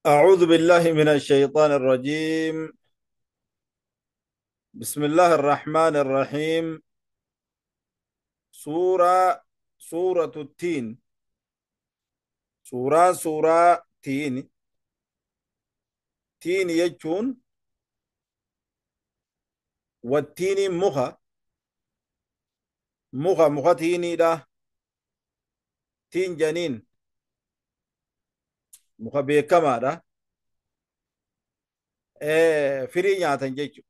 أعوذ بالله من الشيطان الرجيم. بسم الله الرحمن الرحيم. سورة التين. سورة تين. تين يجون. والتين مخ تيني ده. تين جنين. مخ بيكما ده. فري نياتن جيجو.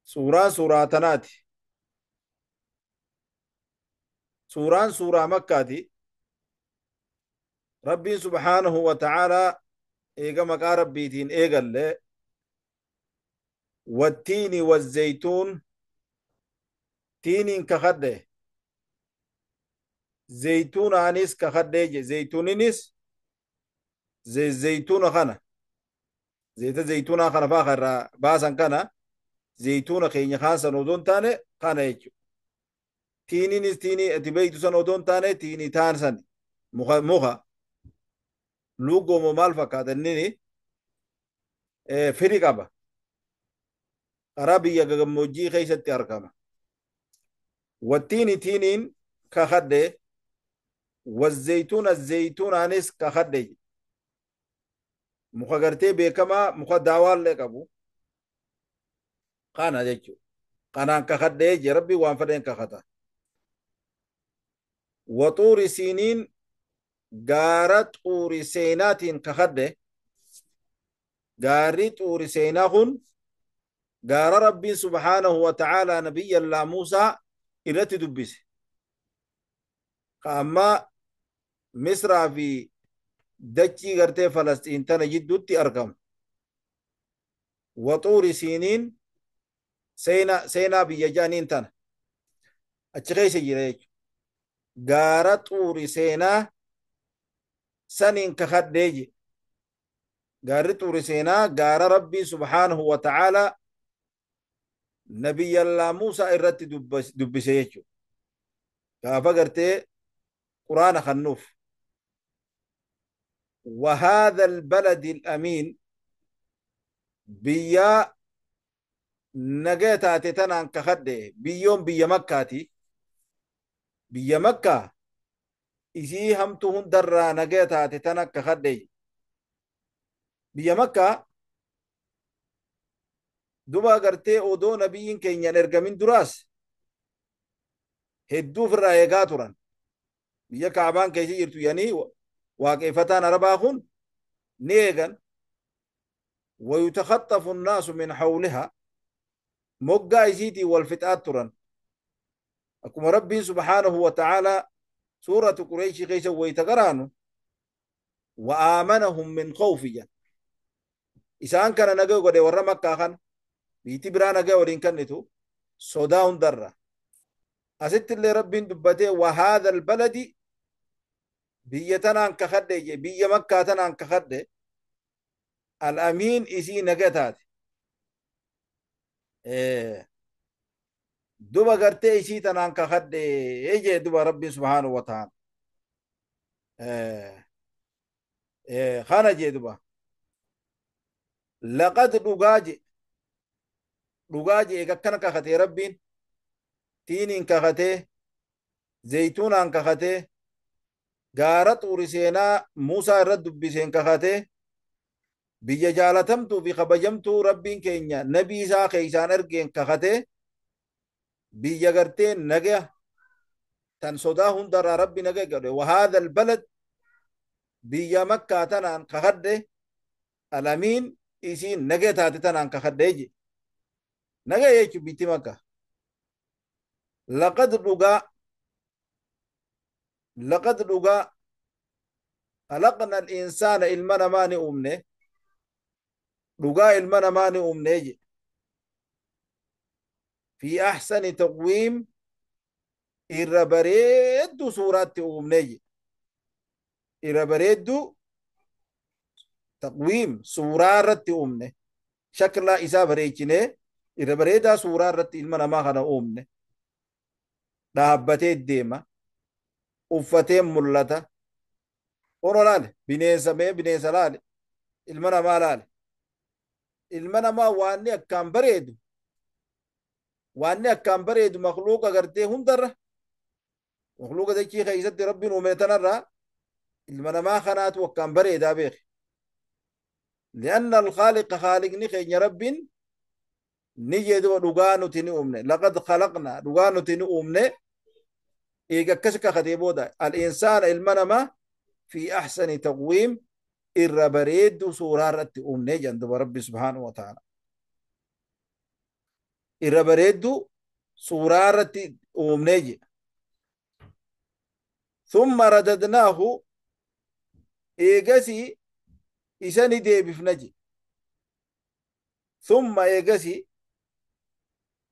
سورة تناتي. سورة مكة دي. ربي سبحانه وتعالى إيغا مقا ربيتين إيغا اللي. والتين والزيتون. تين كخده. زيتون انيس كخديج زيتونينيس. زي زيتون خنا. زيت زيتون خنا فاخر باسن كنا. زيتون خيني خانسا نودون تاني خنا يجو. تينينيس تيني اتبيتو سنودون تاني تيني تانسن. مخا لوغو ممال فكاتنيني. فري قبا. عربي يغموجي خيست أركما. والتيني تينين كخده. والزيتون الزيتون انيس كخديج. مخغرتي بكما مخداوال لقبو. خانا جيجو. kanaan kakadhee je rabbi waan fedheen kakata. Waxuuri siiniin gaara xuuri seenaatiin kakadhe. Gaarri xuuri seenaa kun gaara rabbiin subhaanahu wa ta'aalaa nabiyyallaa Muusaa irratti dubbise. Ka ammaa Misraa fi dachii gartee Falastiin tana jidduutti argamu. Waxuuri siiniin seenaa biyya jaaniin tana achi keessa jira jechuudha. Gaara xuuri seenaa saniin kakadhee je. Gaarri xuuri seenaa gaara rabbii subhaanahu wa ta'aalaa nabiyyallaa Muusaa irratti dubbise jechuudha. Gaafa gartee quraana kannuuf. وهذا البلد الأمين بيا نجاتا تتنان كخده بيوم بيا مكاتي بيا مكة إسي همتهن درا نجاتا تتنان كخده بيا مكة دوبا غرتي أودو نبيين كينيا نرغمين دراس هدو في الرأيقات تران بيا كعبان كيسي يرتو يعني واقفتان أرباخون نيغن ويتخطف الناس من حولها مقا إسيتي والفتاة تران أكما ربي سبحانه وتعالى سورة قريش كيسا ويتقرانو وآمنهم من خوفيا إسان كان نقو قد ورى مكة خان بيتي برا نقو ورين كنتو صداهم درة أست اللي ربي دبته وهذا البلد بيتنا انك خده بي مكة تنا انك خده الأمين إسي نقتات إيه دوبا قرتي إسي تنا انك خده يجي دوبا ربي سبحانه وتعالى إيه إيه خانا جي دوبا لقد dhugaaj eega akkana kakatee rabbiin tiiniin kakatee zeytuunaan kakatee gaara xuuri seenaa Muusaa irratti dubbiseen kakatee biyya jaalatamtuu fi kabajamtuu rabbiin keenya nabii isaa keeysaan ergeen kakatee biyya gartee nagaya tan sodaa hundarraa rabbi nagaya godhe wahaadha albalad biyya makkaa tanaan kakadhe alamiin isiin nagaya taate tanaan kakadhee je nagaya jechu bitti makka laqad dhugaa لقد لقى خلقنا الإنسان إلمنا ماني أمني لقى إلمنا ماني أمني في أحسن تقويم إربريد سورات أمني إربريد تقويم سورات أمني شكل إسا بريجني إربريدا سورات إلمنا ما خنا أمني dhaabbatee deema uffatee mul'ata ono laale bineensa mee bineensa laale ilma namaa laale ilma namaa waanni akkaan bareedu makluuqa gartee hundarra makluuqa dachii keeysatti rabbiin uume tanarraa ilma namaa kanaatu akkaan bareedaa beeke lianna alkhaaliqa haaliqni keenya rabbiin ni jedhu dhugaa nuti ni uumne laqad khalaqna dhugaa nuti ni uumne eega akkas kakatee booda al-insaana ilma namaa fi axsani taqwiim irra bareeddu suuraa irratti uumne jedhan duba rabbi subhaanahu wa ta'ala irra bareeddu suuraa irratti uumne jedha ثم رددناه إيجاسي إساني دي بفنجي ثم إيجاسي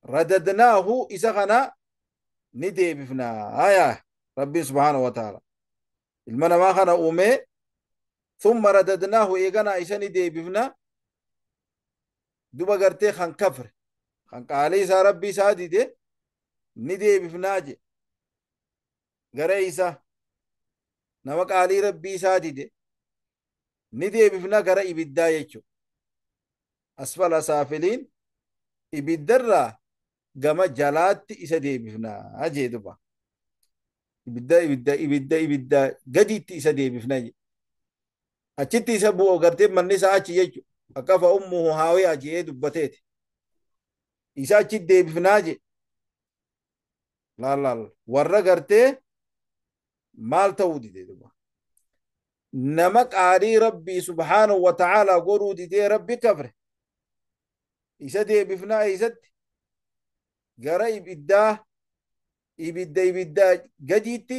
رددناه إساقنا ندي بفنا آية ربي سبحانه وتعالى المنا ما خنا أومي ثم رددناه إيجانا إساني دي بفنا دوبا قرتي خان كفر خان قالي سا ربي سادي دي ندي بفناجي غريسا nama qaalii rabbii isaa dide ni deebifna gara ibiddaa jechu asfala saafiliin ibiddarraa gama jalaatti isa deebifna jee duba ibidda gadiitti isa deebifna je achitti isa bu'o gartee manni isaa achi jechu akka fa ummuhu haawiyaa jee dubbateeti isa achitti deebifnaa je laal warra gartee maal ta'uu dide duba nama qaalii rabbii subhaanahu wa ta'aalaa godhuu didee rabbi kafre isa deebifnaa eeysatti gara ibiddaa gadiitti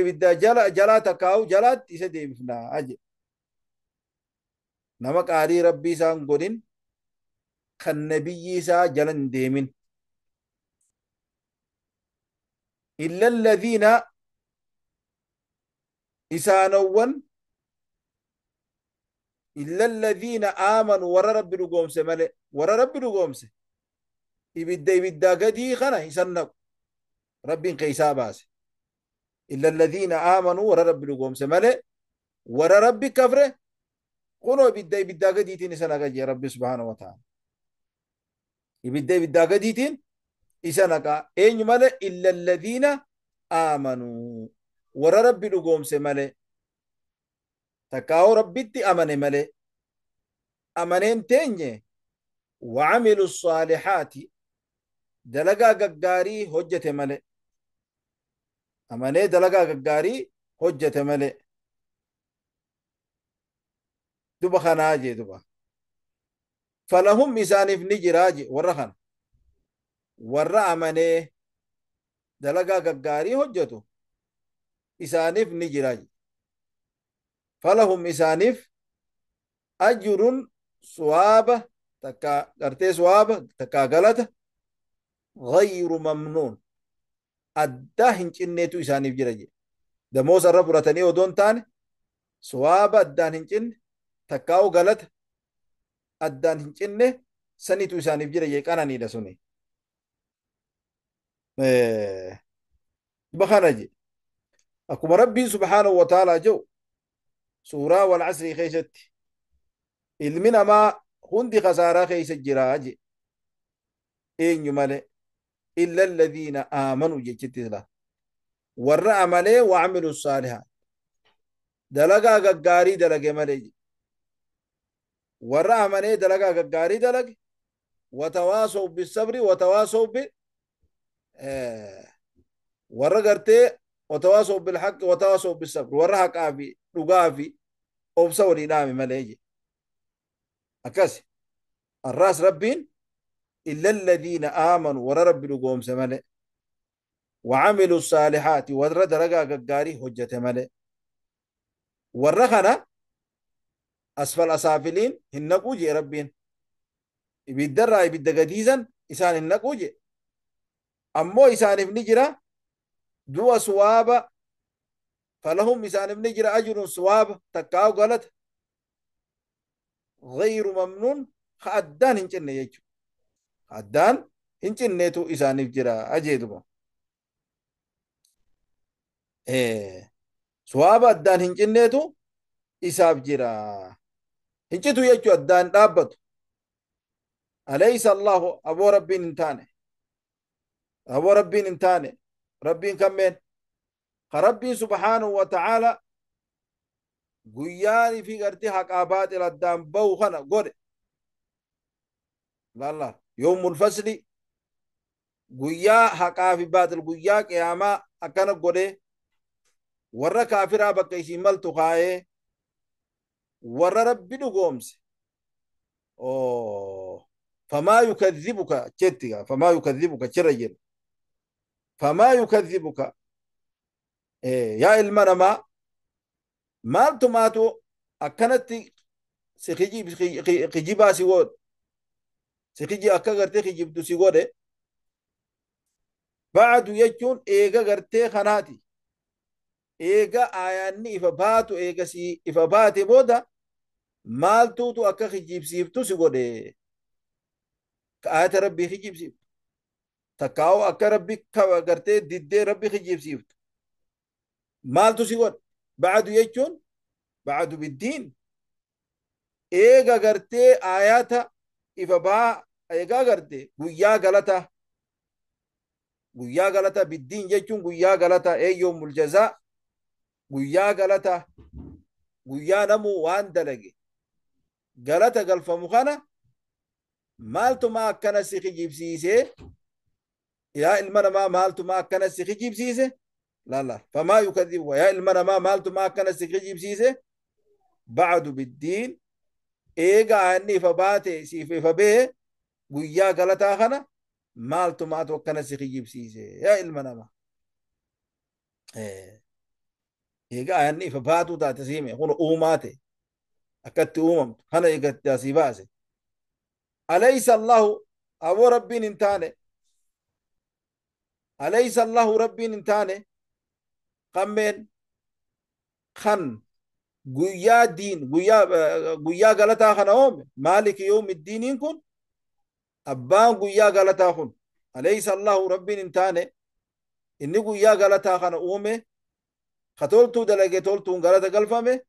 ibiddaa jalaa takkaa'u jalaatti isa deebifnaa je nama qaalii rabbii isaan godhin kan nabiyyi isaa jala hin deemin illa alladhiina isaanowwan إلا الذين آمنوا ورا رب لقومس ملئ ورا رب لقومس إبدا قدي خنا يسنق رب قيسا باس إلا الذين آمنوا ورا رب لقومس ملئ ورا رب كفره كونوا إبدا قدي تين سنقا جي رب سبحانه وتعالى إبدا قدي تين إسنقا أين ملئ إلا الذين آمنوا ورا رب لقومس ملئ تكاو ربيتي أمني ملي أمنين تيني وعملوا الصالحات دلقا ققاري هجة ملي أمني دلقا ققاري هجة ملي دوبا خناجي دوبا فلهم إساني في نجراجي ورخن ور أمني دلقا ققاري هجته إساني في نجراجي فلهم إسانيف أجر صوابة تكا قرتي صوابة تكا غلطة غير ممنون أدى هنچنيتو إسانيف جرجي دموس الرب رتني ودون تاني صوابة أدى هنچن تكاو غلطة أدى هنچن سنيتو إسانيف جرجي كانا نيدا سني بخانجي أكو ربي سبحانه وتعالى جو سورة والعصر خيست المنا ما هندي خسارة خيس الجراج إن يملئ إلا الذين آمنوا جيت لا ور عمله وعملوا الصالحات دلقا غغاري دلقا ملي ور عمله دلقا غغاري دلق وتواصوا بالصبر وتواصوا ور غرتي وتواصوا بالحق وتواصوا بالصبر ور حق في رغافي أوبسا ولينامي مليجي أكاسي الراس ربين إلا الذين آمنوا ورا رب لقوم سملي وعملوا الصالحات ورا درقا ققاري حجة ملي ورخنا أسفل أسافلين هنقو جي ربين إبدا إبدا قديزا إسان هنقو جي أمو إسان ابن جرا دو سوابا فلهم إسان ابن جرا أجر سواب تكاو غلط غير ممنون خادان هنچن يجو خادان هنچن نيتو إسان جرا أجيدو إيه sawaaba addaan hin cinneetu isaaf jira hin citu jechuu addaan dhaabbatu alaysa allahu aboo rabbiin hin taane aboo rabbiin hin taane rabbiin kammeen ka rabbiin subhaanahu wa ta'aala guyyaanii fi gartee haqaa baaxil addaan bahu kana godhe laalla yoomul fasli guyyaa haqaa fi baaxil guyyaa qiyaamaa akkana godhe warra kaafiraa bakka isiin maltu kaayee warra rabbi dhugoomse famaa yukadhibuka jettiga famaa yukadhibuka chirra jedhu famaa yukadhibuka yaa ilma namaa maaltu maatu akkanatti si kijibaa si godhe si kiji akka gartee kijibtu si godhe bacdu jechuun eega gartee kanaati eega aayaanni ifa baatu eega si ifa baate booda maaltuutu akka kijibsiiftu si godhe ka aayata rabbii kijibsiiftu takkaa'u akka rabbi gartee diddee rabbi kijibsiiftu maaltu si godhe bacdu jechuun bacdu biddiin eega gartee aayata ifa baa eegaa gartee guyyaa galata biddiin jechuun guyyaa galata yoomul jazaa guyyaa galata guyyaa namuu waan dalage galata galfamu kana maaltuma akkana si kijibsiise yaa ilma namaa maaltuma akkana si kijibsiise laala famaa yukadhibuka yaa ilma namaa maaltuma akkana si kijibsiise bacdu biddiin eega aanni ifa baate siif ifa bee guyyaa galataa kana maaltumaatu akkana si kijibsiise yaa ilma namaa eega aanni ifa baatuu taate siime kun uumaate akkatti uumamtu kana eegatti asii baase alaysa allahu aboo rabbiin hin taane alaysa allahu rabbiin hin taane qammeen kan guyyaa diin guyyaa galataa kana uume maaliki yoomi diiniin kun abbaan guyyaa galataa kun alaysa allahu rabbiin hin taane inni guyyaa galataa kana uume ka toltuu dalage toltuun galata galfame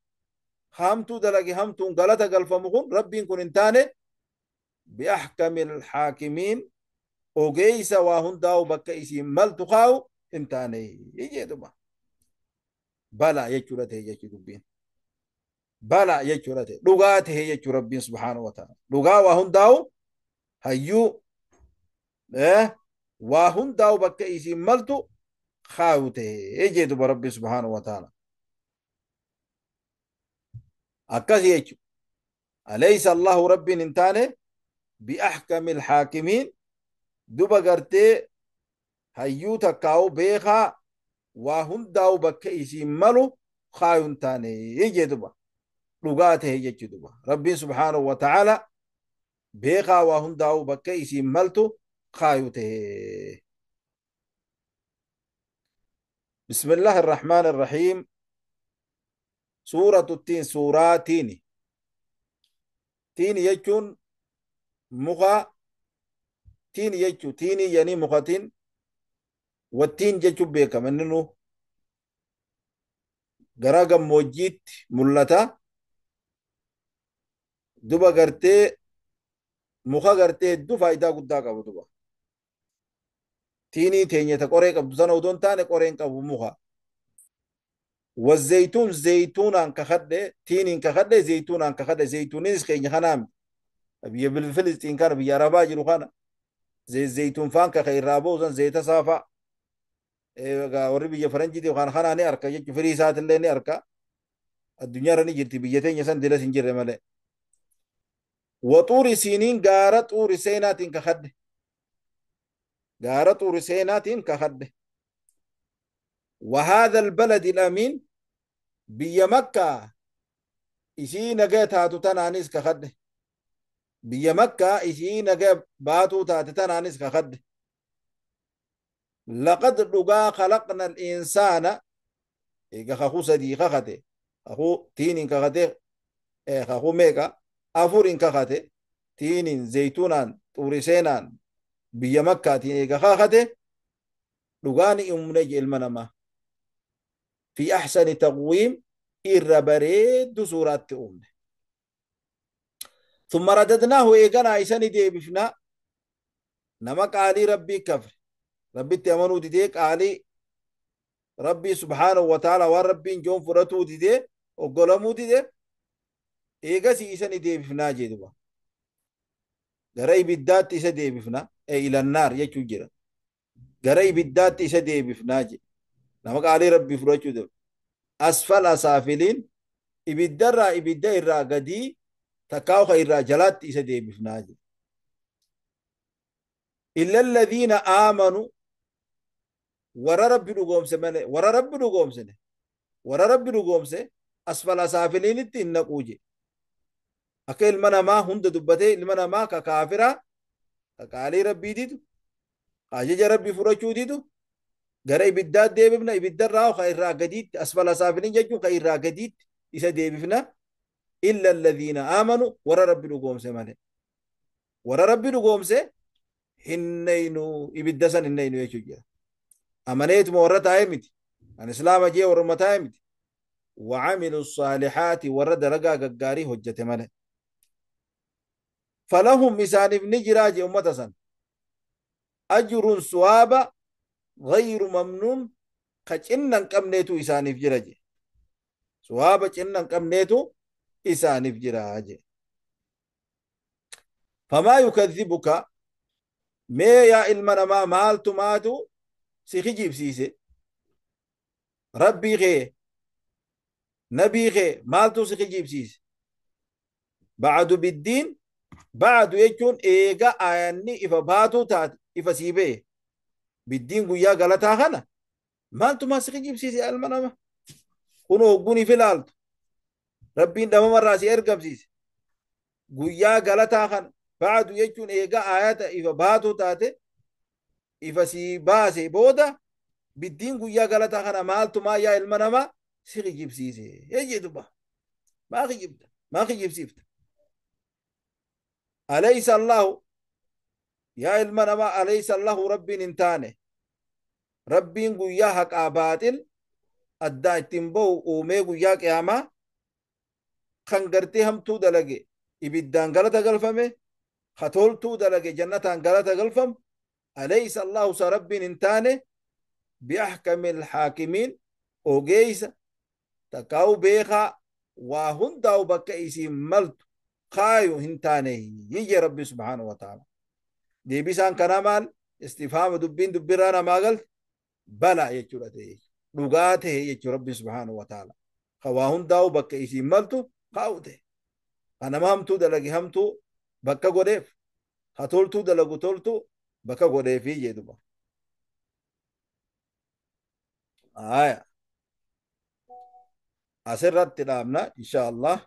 hamtuu dalage hamtuun galata galfamu kun rabbiin kun hin taane biaxkami alxaakimiin ogeeysa waa hundaa'u bakka isiin maltu kaa'u hin taane jechuudha bala jechuudha ta'e jechuu dubbiin bala jechuudha ta'e dhugaa ta'e jechuu rabbiin subhaanahu wa ta'ala dhugaa waa hundaa'u hayyuu waa hundaa'u bakka isiin maltu kaa'u ta'e jechuudha rabbiin subhaanahu wa ta'ala akkas jechu alaysa allahu rabbiin hin taane biaxkami alxaakimiin duba gartee hayyuu takkaa'u beekaa waa hundaa'u bakka isiin malu kaayu hin taane jee duba dhugaa tahe jechu duba rabbiin subhaanahu wa ta'ala beekaa waa hundaa'u bakka isiin maltu kaayu tahe بسم الله الرحمن الرحيم سورة التين سورة تيني تيني يجون مخا تيني يجو تيني يعني مخاتين والتين جيشو بيكا مننو غراغا موجيت ملتا دوبا غرتي مخا غرتي دو فايدا قدا قبو دوبا تيني تيني تقوري قبو سنو دون تاني قورين قبو مخا والزيتون زيتون عن كخده تين كخده زيتون عن كخده زيتون خيني خنام ابي بالفلسطين كان بيا ربا جرو خنا زي الزيتون فان كخير رابو زن زيت صافا وري بيا فرنجي دي خان خنا ني اركا يجي فري سات اللي ني اركا الدنيا رني جرتي بيتين يسن دلس انجر مله وطور سينين غاره طور سينات كخده غاره طور سينات كخده وهذا البلد الأمين بيا مكة إشي نجا تاتو تنانيس كخده بيا مكة إشي نجا باتو تاتو تنانيس كخده لقد لقا خلقنا الإنسان إيجا خخو سدي خخته خخو تينين كخته خخو ميكا أفورين كخته تينين زيتونان توريسينان بيا مكة تين إيجا خخته لقاني أمني المنما في أحسن تقويم إربريد سورات أمه ثم رددناه إيقنا إيساني دي بفنا نما قالي ربي كفر ربي تأمنوا دي قالي ربي سبحانه وتعالى وربي جون فرطو دي وقلمو دي إيقا سيساني دي بفنا جدوا غري بالذات إسا دي بفنا إيه إلى النار يجو جرا غري بالذات إسا دي بفنا جي نما قالي ربي فرطو دي أسفل سافلين إبدرا إبدا إرا قدي تكاوخ إرا جلات إسا دي بفنا جي إلا الذين آمنوا ورا ربي نقوم سمنه ورا ربي نقوم سنه ورا ربي نقوم سه أسفل سافلين التنقوجي أكا المنا ما هند دبته المنا ما ككافرة كقالي ربي ديدو حاجة ربي فرشو ديدو غري بدات ديبنا يبدر راو خير راقديد أسفل سافلين جاكو خير راقديد إسا ديبنا إلا الذين آمنوا ورا ربي نقوم سمنه ورا ربي نقوم سه هنينو يبدسن هنينو يشو جرا أمانيت مورتا هيمتي الإسلام جي ورمتا هيمتي وعملوا الصالحات ورد رقا قاري هجة ملك فلهم إسان ابن جراج أمة سن أجر صواب غير ممنون كجنن قمنيتو إسان جراج صواب جنن قمنيتو إسان جراج فما يكذبك ما يا إلمنا ما مالتو ماتو سيخجيب سيسي ربي غي نبي غي مالتو سيخجيب سيسي بعد بالدين بعد يجون إيغا آياني إفا باتو تات إفا سيبه بالدين قويا غلطا خنا مالتو ما سيخجيب سيسي المنامة كنو قوني في الالت ربين دم مراسي ارقم سيسي قويا غلطا خنا بعد يجون إيغا آيات إفا باتو تات إفا سيباسي بودا بالدين قويا غلطا خنا مالتو ما يا المنامة سيخجيب سيسي يجي دبا ما خجيب ما خجيب سيفت أليس الله يا المنامة أليس الله ربي انتاني ربين قويا حق آباتل addaa ittiin bahu uumee guyyaa qiyaamaa kan gartee hamtuu dalage ibiddaan galata galfame hatoltuu dalage jannataan galata galfamu alaysa allahu sa rabbiin hin taane biaxkami alxaakimiin ogeeysa takkaa'u beekaa waa hundaa'u bakka isiin maltu kaayu hin taane yiyye rabbi subhaanahu wa ta'ala deebisaan kana maal istifaama dubbiin dubbirraa namaa galte bala jechuudha ta'e dhugaa ta'e jechuu rabbi subhaanahu wa ta'ala waa hundaa'u bakka isiin maltu kaa'u ta'e kanama hamtuu dalage hamtuu bakka godheef ha toltuu dalagu toltuu bakka godheefii jedhuba asirratti dhaabna insha Allah